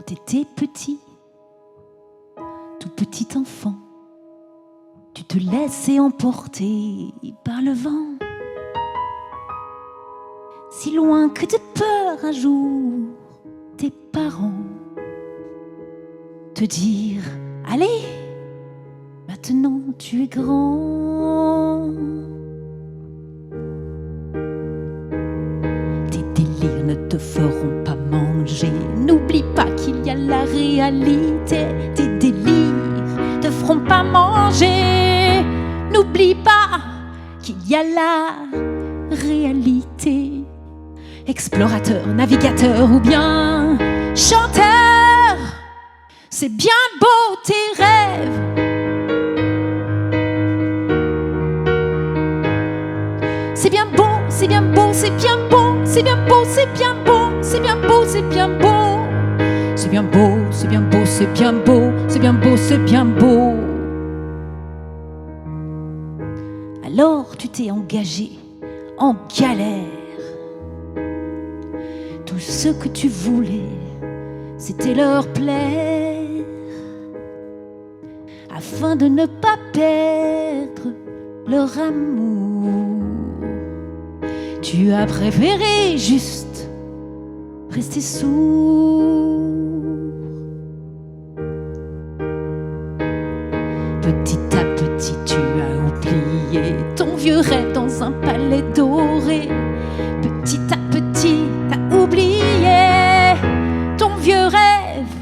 t'étais petit, tout petit enfant, tu te laissais emporter par le vent. Si loin que de peur un jour, tes parents te dire allez, maintenant tu es grand. Tes délires ne te feront pas manger. N'oublie pas qu'il y a la réalité. Tes délires te feront pas manger. N'oublie pas qu'il y a la réalité. Explorateur, navigateur ou bien chanteur, c'est bien beau tes rêves. C'est bien beau, c'est bien beau, c'est bien beau, c'est bien beau, c'est bien beau, c'est bien beau, c'est bien beau. C'est bien beau, c'est bien beau, c'est bien beau, c'est bien beau, c'est bien beau. Alors tu t'es engagé en galère. Tout ce que tu voulais, c'était leur plaire. Afin de ne pas perdre leur amour, tu as préféré juste rester sourd. Petit à petit, tu as oublié ton vieux rêve dans un palais doré. Petit à petit, t'as oublié ton vieux rêve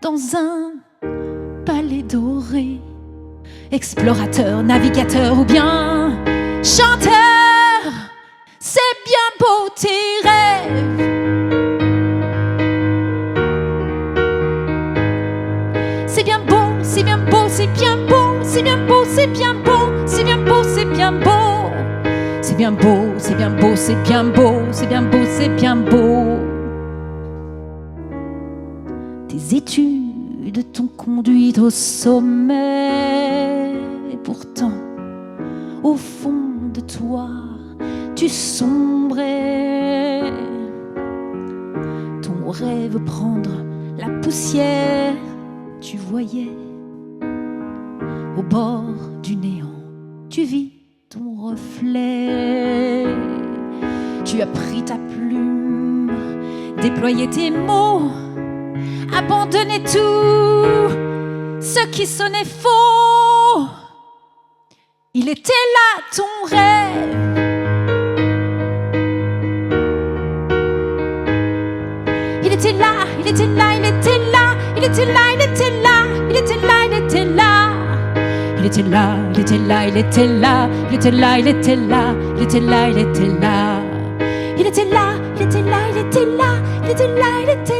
dans un palais doré. Explorateur, navigateur ou bien chanteur, c'est bien beau tes rêves. C'est bien beau, c'est bien beau, c'est bien beau, c'est bien beau, c'est bien beau, c'est bien beau, c'est bien beau. C'est bien beau, c'est bien beau, c'est bien beau, c'est bien beau, c'est bien beau. Tes études t'ont conduite au sommet. Et pourtant, au fond de toi, tu sombrais. Ton rêve prendre la poussière, tu voyais. Au bord du néant, tu vis ton reflet. Tu as pris ta plume, déployé tes mots, abandonné tout ce qui sonnait faux. Il était là ton rêve. Il était là, il était là, il était là, il était là, il était là, il était là, il était là. Il était là, il était là, il était là, il était là, il était là, il était là, il était là. Il était là, il était là, il était là, il était là, il était là.